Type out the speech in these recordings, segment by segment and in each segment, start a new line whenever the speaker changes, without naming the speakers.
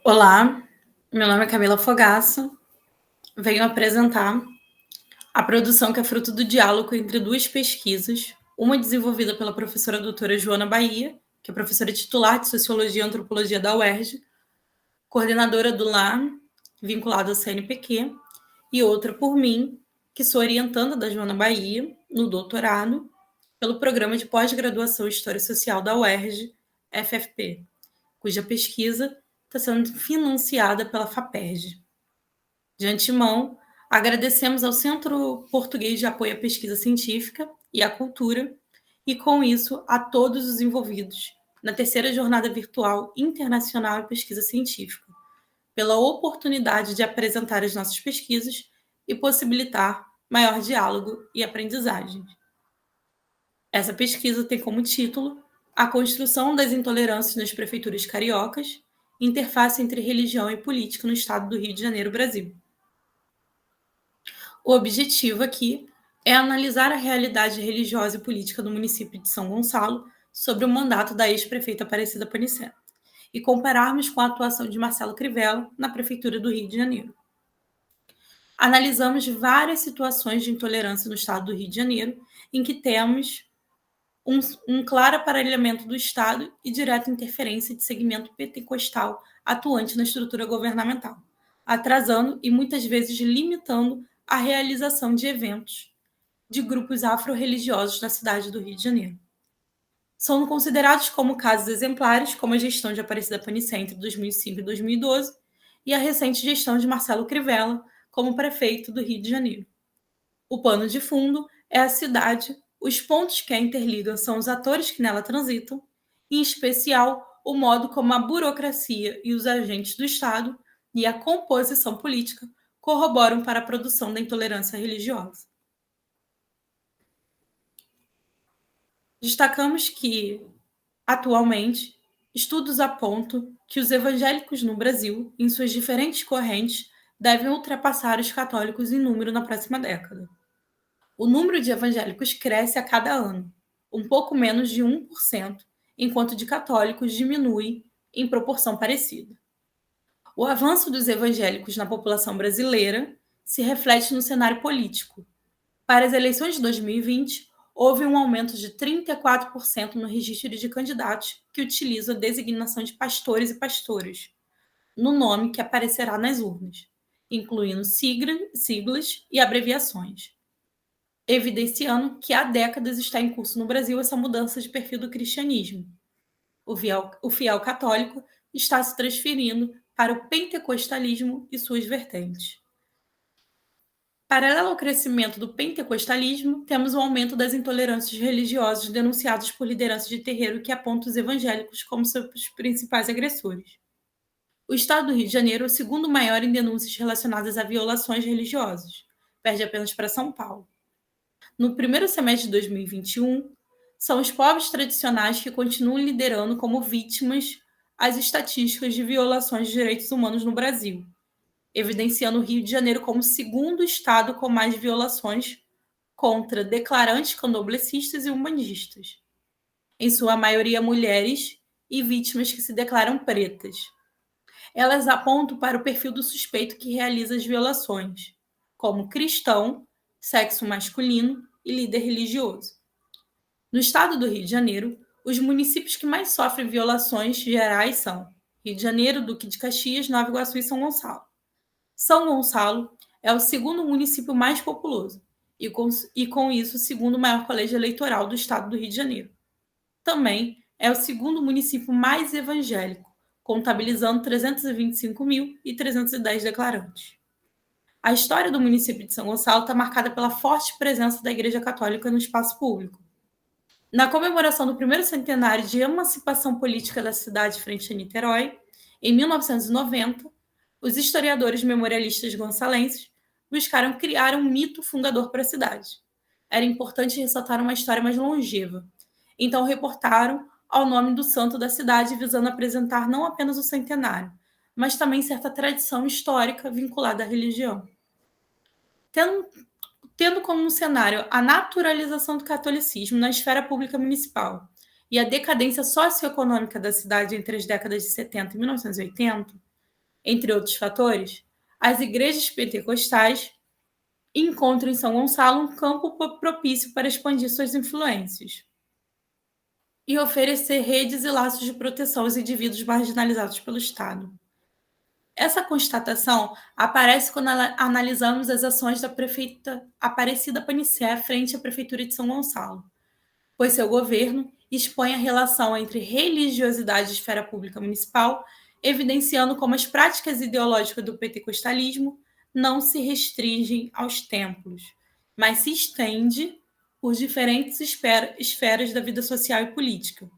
Olá, meu nome é Camila Fogaça. Venho apresentar a produção que é fruto do diálogo entre duas pesquisas, uma desenvolvida pela professora doutora Joana Bahia, que é professora titular de Sociologia e Antropologia da UERJ, coordenadora do LAR, vinculada ao CNPq, e outra por mim, que sou orientanda da Joana Bahia, no doutorado, pelo Programa de Pós-Graduação em História Social da UERJ, FFP, cuja pesquisa está sendo financiada pela FAPERJ. De antemão, agradecemos ao Centro Português de Apoio à Pesquisa Científica e à Cultura, e com isso a todos os envolvidos na terceira Jornada Virtual Internacional em Pesquisa Científica, pela oportunidade de apresentar as nossas pesquisas e possibilitar maior diálogo e aprendizagem. Essa pesquisa tem como título A Construção das Intolerâncias nas Prefeituras Cariocas, Interface entre Religião e Política no Estado do Rio de Janeiro, Brasil. O objetivo aqui é analisar a realidade religiosa e política do município de São Gonçalo sobre o mandato da ex-prefeita Aparecida Paniceta e compararmos com a atuação de Marcelo Crivella na Prefeitura do Rio de Janeiro. Analisamos várias situações de intolerância no estado do Rio de Janeiro, em que temos um claro aparelhamento do Estado e direta interferência de segmento pentecostal atuante na estrutura governamental, atrasando e muitas vezes limitando a realização de eventos de grupos afro-religiosos na cidade do Rio de Janeiro. São considerados como casos exemplares, como a gestão de Aparecida Paniceta entre 2005 e 2012 e a recente gestão de Marcelo Crivella como prefeito do Rio de Janeiro. O pano de fundo é a cidade, os pontos que a interligam são os atores que nela transitam, em especial o modo como a burocracia e os agentes do Estado e a composição política corroboram para a produção da intolerância religiosa. Destacamos que, atualmente, estudos apontam que os evangélicos no Brasil, em suas diferentes correntes, devem ultrapassar os católicos em número na próxima década. O número de evangélicos cresce a cada ano, um pouco menos de 1%, enquanto de católicos diminui em proporção parecida. O avanço dos evangélicos na população brasileira se reflete no cenário político. Para as eleições de 2020, houve um aumento de 34% no registro de candidatos que utilizam a designação de pastores e pastoras, no nome que aparecerá nas urnas, incluindo siglas e abreviações, evidenciando que há décadas está em curso no Brasil essa mudança de perfil do cristianismo. O fiel católico está se transferindo para o pentecostalismo e suas vertentes. Paralelo ao crescimento do pentecostalismo, temos o aumento das intolerâncias religiosas denunciadas por lideranças de terreiro que apontam os evangélicos como seus principais agressores. O estado do Rio de Janeiro é o segundo maior em denúncias relacionadas a violações religiosas, perde apenas para São Paulo. No primeiro semestre de 2021, são os povos tradicionais que continuam liderando como vítimas as estatísticas de violações de direitos humanos no Brasil, evidenciando o Rio de Janeiro como o segundo estado com mais violações contra declarantes candomblecistas e umbandistas, em sua maioria mulheres e vítimas que se declaram pretas. Elas apontam para o perfil do suspeito que realiza as violações, como cristão, sexo masculino e líder religioso. No estado do Rio de Janeiro, os municípios que mais sofrem violações gerais são Rio de Janeiro, Duque de Caxias, Nova Iguaçu e São Gonçalo. São Gonçalo é o segundo município mais populoso e, com isso, o segundo maior colégio eleitoral do estado do Rio de Janeiro. Também é o segundo município mais evangélico, contabilizando 325.310 declarantes. A história do município de São Gonçalo está marcada pela forte presença da Igreja Católica no espaço público. Na comemoração do primeiro centenário de emancipação política da cidade frente a Niterói, em 1990, os historiadores memorialistas gonçalenses buscaram criar um mito fundador para a cidade. Era importante ressaltar uma história mais longeva. Então reportaram ao nome do santo da cidade, visando apresentar não apenas o centenário, mas também certa tradição histórica vinculada à religião. Tendo como cenário a naturalização do catolicismo na esfera pública municipal e a decadência socioeconômica da cidade entre as décadas de 70 e 1980, Entre outros fatores, as igrejas pentecostais encontram em São Gonçalo um campo propício para expandir suas influências e oferecer redes e laços de proteção aos indivíduos marginalizados pelo Estado. Essa constatação aparece quando analisamos as ações da prefeita Aparecida Panicé frente à Prefeitura de São Gonçalo, pois seu governo expõe a relação entre religiosidade e esfera pública municipal, evidenciando como as práticas ideológicas do pentecostalismo não se restringem aos templos, mas se estende por diferentes esferas da vida social e política,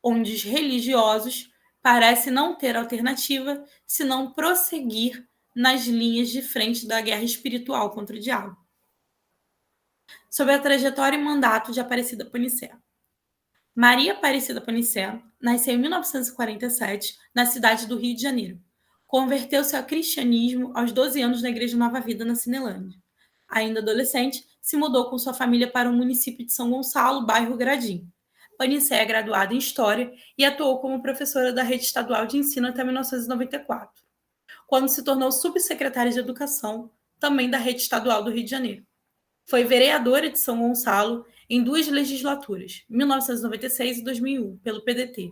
onde os religiosos parecem não ter alternativa senão prosseguir nas linhas de frente da guerra espiritual contra o diabo. Sobre a trajetória e mandato de Aparecida Panicé. Maria Aparecida Panicé nasceu em 1947 na cidade do Rio de Janeiro. Converteu-se ao cristianismo aos 12 anos na Igreja Nova Vida, na Cinelândia. Ainda adolescente, se mudou com sua família para o município de São Gonçalo, bairro Gradim. Panicé é graduada em História e atuou como professora da rede estadual de ensino até 1994, quando se tornou subsecretária de Educação, também da rede estadual do Rio de Janeiro. Foi vereadora de São Gonçalo em 2 legislaturas, 1996 e 2001, pelo PDT,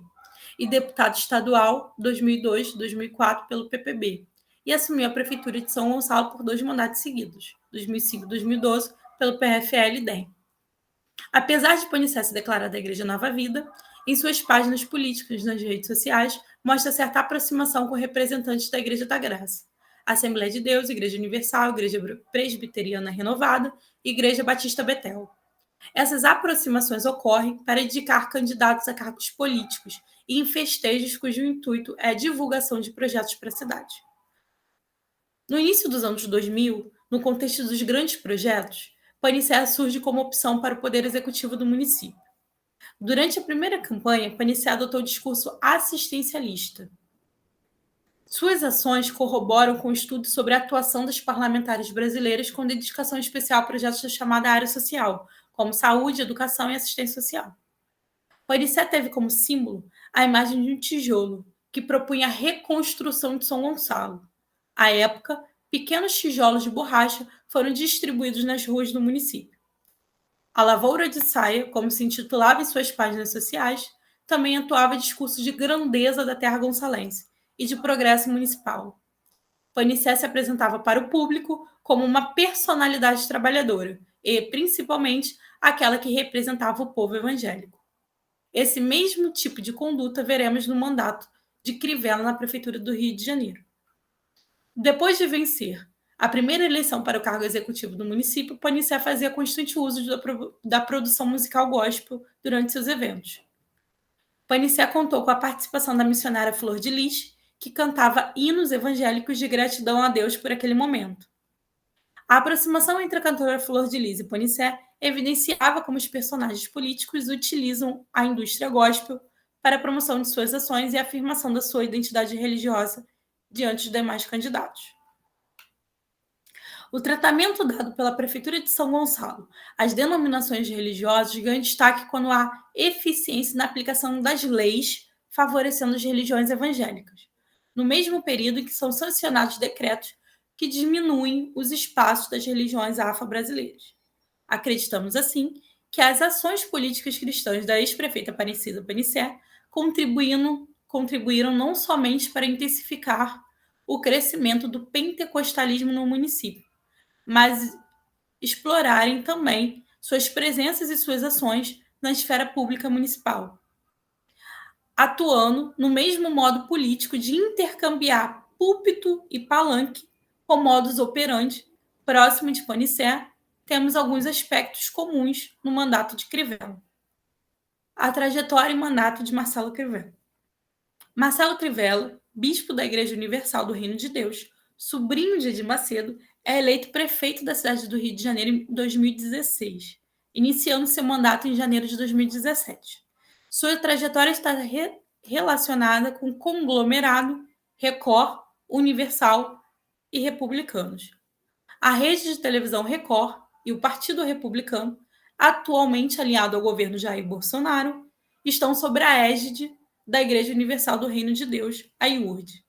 e deputada estadual 2002 e 2004 pelo PPB, e assumiu a prefeitura de São Gonçalo por 2 mandatos seguidos, 2005 e 2012, pelo PFL-DEM. Apesar de Panicé se declarar da Igreja Nova Vida, em suas páginas políticas nas redes sociais, mostra certa aproximação com representantes da Igreja da Graça, Assembleia de Deus, Igreja Universal, Igreja Presbiteriana Renovada e Igreja Batista Betel. Essas aproximações ocorrem para indicar candidatos a cargos políticos e em festejos cujo intuito é a divulgação de projetos para a cidade. No início dos anos 2000, no contexto dos grandes projetos, Panicé surge como opção para o poder executivo do município. Durante a primeira campanha, Panicé adotou o discurso assistencialista. Suas ações corroboram com estudos sobre a atuação das parlamentares brasileiras com dedicação especial a projetos da chamada área social, como saúde, educação e assistência social. Panicé teve como símbolo a imagem de um tijolo, que propunha a reconstrução de São Gonçalo. À época, pequenos tijolos de borracha foram distribuídos nas ruas do município. A Lavoura de Saia, como se intitulava em suas páginas sociais, também atuava discursos de grandeza da terra gonçalense e de progresso municipal. Panicé se apresentava para o público como uma personalidade trabalhadora e, principalmente, aquela que representava o povo evangélico. Esse mesmo tipo de conduta veremos no mandato de Crivella na Prefeitura do Rio de Janeiro. Depois de vencer a primeira eleição para o cargo executivo do município, Panicé fazia constante uso da produção musical gospel durante seus eventos. Panicé contou com a participação da missionária Flor de Lis, que cantava hinos evangélicos de gratidão a Deus por aquele momento. A aproximação entre a cantora Flor de Lis e Panicé evidenciava como os personagens políticos utilizam a indústria gospel para a promoção de suas ações e a afirmação da sua identidade religiosa diante dos demais candidatos. O tratamento dado pela Prefeitura de São Gonçalo às denominações religiosas ganha destaque quando há eficiência na aplicação das leis favorecendo as religiões evangélicas, no mesmo período em que são sancionados decretos que diminuem os espaços das religiões afro-brasileiras. Acreditamos, assim, que as ações políticas cristãs da ex-prefeita Aparecida Panicé contribuíram não somente para intensificar o crescimento do pentecostalismo no município, mas explorarem também suas presenças e suas ações na esfera pública municipal, atuando no mesmo modo político de intercambiar púlpito e palanque com modus operandi próximo de Panicé. Temos alguns aspectos comuns no mandato de Crivella. A trajetória e mandato de Marcelo Crivella. Marcelo Crivella, bispo da Igreja Universal do Reino de Deus, sobrinho de Edir Macedo, é eleito prefeito da cidade do Rio de Janeiro em 2016, iniciando seu mandato em janeiro de 2017. Sua trajetória está relacionada com o conglomerado Record, Universal e Republicanos. A rede de televisão Record e o Partido Republicano, atualmente alinhado ao governo Jair Bolsonaro, estão sob a égide da Igreja Universal do Reino de Deus, a IURD.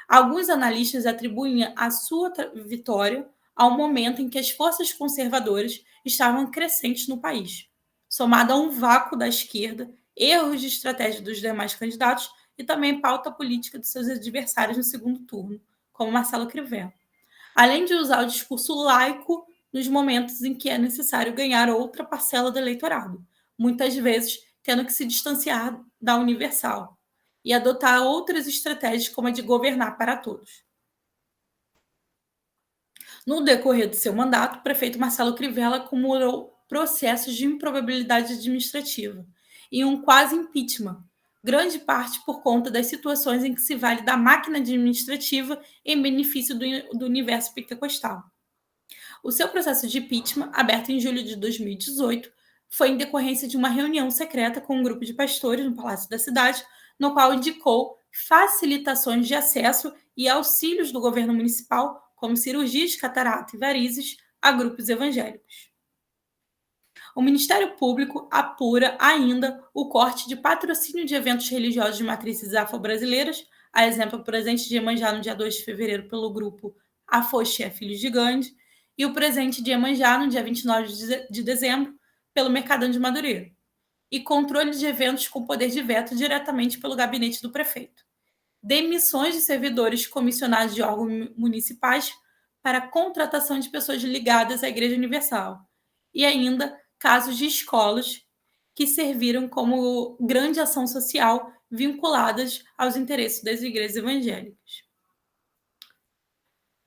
Alguns analistas atribuem a sua vitória ao momento em que as forças conservadoras estavam crescentes no país, somado a um vácuo da esquerda, erros de estratégia dos demais candidatos e também pauta política de seus adversários no segundo turno, como Marcelo Crivella, além de usar o discurso laico nos momentos em que é necessário ganhar outra parcela do eleitorado, muitas vezes tendo que se distanciar da universal e adotar outras estratégias, como a de governar para todos. No decorrer do seu mandato, o prefeito Marcelo Crivella acumulou processos de improbabilidade administrativa e um quase impeachment, grande parte por conta das situações em que se vale da máquina administrativa em benefício do universo pentecostal. O seu processo de impeachment, aberto em julho de 2018, foi em decorrência de uma reunião secreta com um grupo de pastores no Palácio da Cidade, no qual indicou facilitações de acesso e auxílios do governo municipal, como cirurgias, catarata e varizes, a grupos evangélicos. O Ministério Público apura ainda o corte de patrocínio de eventos religiosos de matrizes afro-brasileiras, a exemplo presente de Iemanjá no dia 2 de fevereiro pelo grupo Afoxé Filhos de Gandhi, e o presente de Iemanjá no dia 29 de dezembro pelo Mercadão de Madureira, e controle de eventos com poder de veto diretamente pelo gabinete do prefeito. Demissões de servidores comissionados de órgãos municipais para contratação de pessoas ligadas à Igreja Universal. E ainda casos de escolas que serviram como grande ação social vinculadas aos interesses das igrejas evangélicas.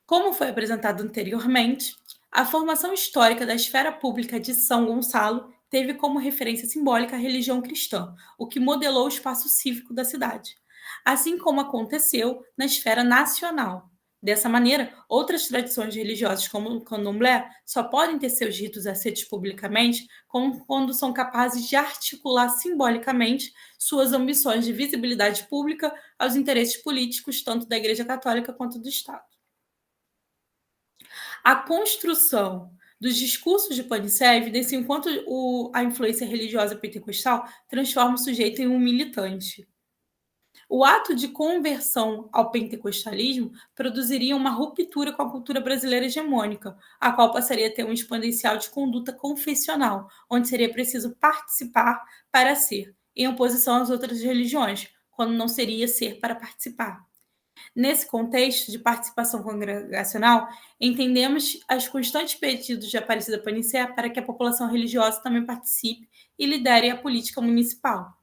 Como foi apresentado anteriormente, a formação histórica da esfera pública de São Gonçalo teve como referência simbólica a religião cristã, o que modelou o espaço cívico da cidade, assim como aconteceu na esfera nacional. Dessa maneira, outras tradições religiosas, como o candomblé, só podem ter seus ritos aceitos publicamente quando são capazes de articular simbolicamente suas ambições de visibilidade pública aos interesses políticos tanto da Igreja Católica quanto do Estado. A construção dos discursos de Panicé evidencia o quanto a influência religiosa pentecostal transforma o sujeito em um militante. O ato de conversão ao pentecostalismo produziria uma ruptura com a cultura brasileira hegemônica, a qual passaria a ter um exponencial de conduta confessional, onde seria preciso participar para ser, em oposição às outras religiões, quando não seria ser para participar. Nesse contexto de participação congregacional, entendemos os constantes pedidos de Aparecida Panicé para que a população religiosa também participe e lidere a política municipal.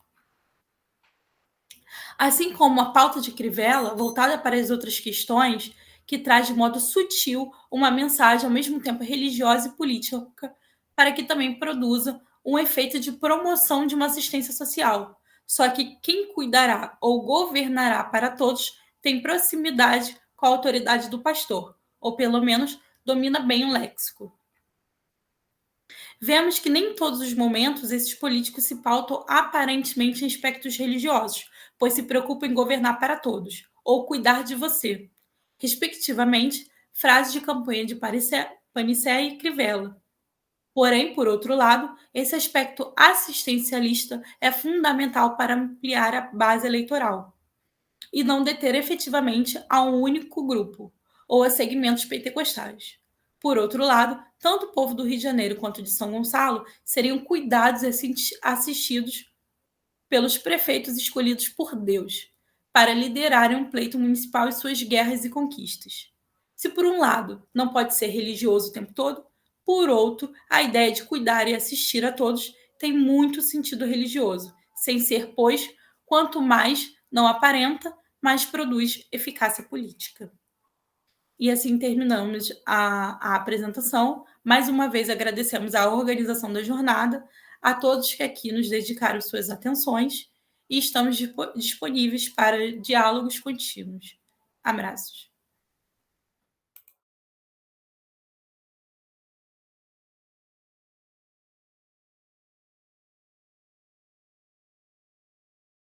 Assim como a pauta de Crivella, voltada para as outras questões, que traz de modo sutil uma mensagem ao mesmo tempo religiosa e política, para que também produza um efeito de promoção de uma assistência social. Só que quem cuidará ou governará para todos tem proximidade com a autoridade do pastor, ou pelo menos domina bem o léxico. Vemos que nem em todos os momentos esses políticos se pautam aparentemente em aspectos religiosos, pois se preocupam em governar para todos, ou cuidar de você, respectivamente, frases de campanha de Panicé e Crivella. Porém, por outro lado, esse aspecto assistencialista é fundamental para ampliar a base eleitoral e não deter efetivamente a um único grupo ou a segmentos pentecostais. Por outro lado, tanto o povo do Rio de Janeiro quanto de São Gonçalo seriam cuidados e assistidos pelos prefeitos escolhidos por Deus para liderarem um pleito municipal e suas guerras e conquistas. Se por um lado não pode ser religioso o tempo todo, por outro, a ideia de cuidar e assistir a todos tem muito sentido religioso, sem ser, pois, quanto mais não aparenta, mais produz eficácia política. E assim terminamos a apresentação. Mais uma vez agradecemos à organização da jornada, a todos que aqui nos dedicaram suas atenções e estamos disponíveis para diálogos contínuos. Abraços.